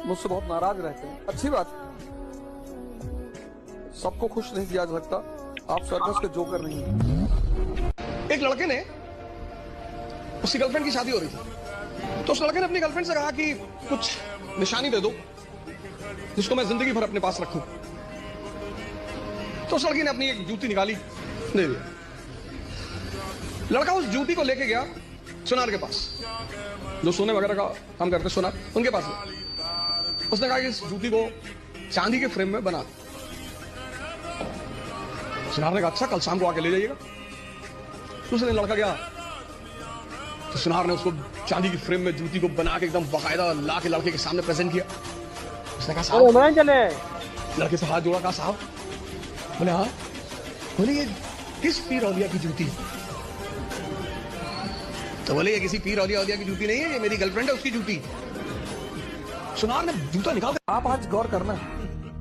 मुझसे बहुत नाराज रहते हैं। अच्छी बात, सबको खुश नहीं किया जा सकता। आप सर्कस के जोकर नहीं हैं। एक लड़के ने, उसकी गर्लफ्रेंड की शादी हो रही थी, तो उस लड़के ने अपनी गर्लफ्रेंड से कहा कि कुछ निशानी दे दो जिसको मैं जिंदगी भर अपने पास रखूं। तो उस लड़की ने अपनी एक जूती निकाली, दे दिया। लड़का उस जूती को लेके गया सुनार के पास, जो सोने वगैरह का काम करते सुनार, उनके पास गया। उसने कहा कि इस जूती को चांदी के फ्रेम में बना। सुनार ने कहा अच्छा, कल शाम को आके ले जाइएगा। दूसरे दिन लड़का गया तो सुनार ने उसको चांदी की फ्रेम में जूती को बना के एकदम बाकायदा ला के लड़के के सामने प्रेजेंट किया। उसने कहा साहब, चले। लड़के से हाथ जोड़ा, कहा साहब। बोले हाँ। बोले ये किस पीर औलिया की जूती है? तो बोले ये किसी पीर औलिया की जूती नहीं है, ये मेरी गर्लफ्रेंड है, उसकी जूती। सुनार ने जूता निकाल। आप आज गौर करना,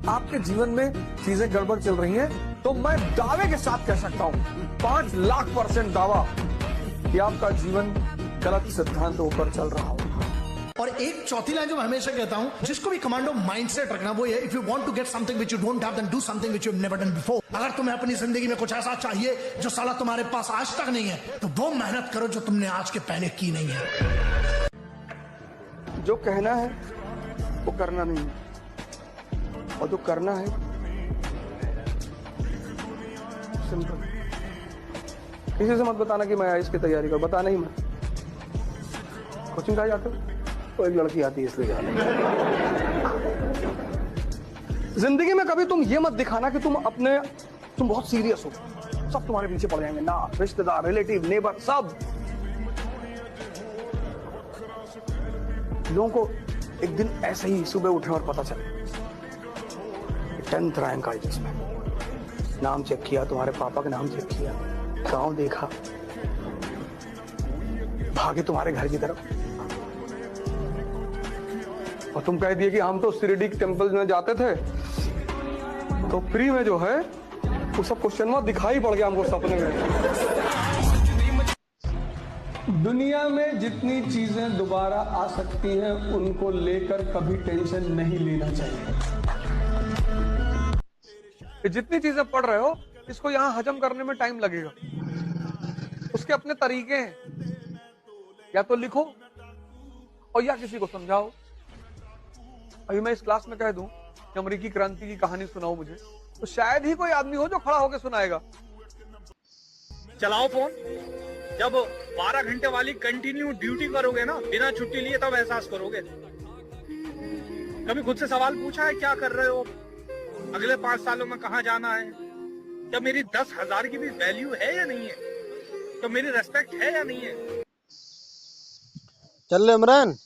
आपके जीवन में चीजें गड़बड़ चल रही हैं, तो मैं दावे के साथ कह सकता हूं, 5 लाख% दावा कि आपका जीवन गलत सिद्धांतों पर चल रहा होगा। और एक चौथी लाइन जो मैं हमेशा कहता हूं, जिसको भी कमांडो माइंडसेट रखना, वो ये, if you want to get something which you don't have, then do something which you have never done before. अगर तुम्हें अपनी जिंदगी में कुछ ऐसा चाहिए जो साला तुम्हारे पास आज तक नहीं है, तो वो मेहनत करो जो तुमने आज के पहले की नहीं है। जो कहना है वो करना नहीं है, और जो करना है सिंपल। किसी से मत बताना कि मैं इसकी तैयारी कर, बताना ही मत। कोचिंग कहाँ जाते हो? तो एक लड़की आती है इसलिए जाना। जिंदगी में कभी तुम ये मत दिखाना कि तुम बहुत सीरियस हो, सब तुम्हारे पीछे पड़ जाएंगे ना, रिश्तेदार, रिलेटिव, नेबर, सब। लोगों को एक दिन ऐसे ही सुबह उठे और पता चले 10th रैंक आई, जिसमें नाम चेक किया, तुम्हारे पापा का नाम चेक किया, गांव देखा, भागे तुम्हारे घर की तरफ, और तुम कह दिए कि हम तो शिरडी टेम्पल में जाते थे, तो फ्री में जो है वो सब क्वेश्चन में दिखाई पड़ गया हमको सपने में। दुनिया में जितनी चीजें दोबारा आ सकती हैं, उनको लेकर कभी टेंशन नहीं लेना चाहिए। जितनी चीजें पढ़ रहे हो, इसको यहां हजम करने में टाइम लगेगा, उसके अपने तरीके हैं। या तो लिखो और या किसी को समझाओ। अभी मैं इस क्लास में कह दूं कि अमेरिकी क्रांति की कहानी सुनाओ मुझे, तो शायद ही कोई आदमी हो जो खड़ा होकर सुनाएगा। चलाओ फोन। जब 12 घंटे वाली कंटिन्यू ड्यूटी करोगे ना, बिना छुट्टी लिए, तब एहसास करोगे। कभी खुद से सवाल पूछा है क्या कर रहे हो, अगले 5 सालों में कहां जाना है? क्या मेरी 10,000 की भी वैल्यू है या नहीं है? तो मेरी रेस्पेक्ट है या नहीं है? चल ले इमरान।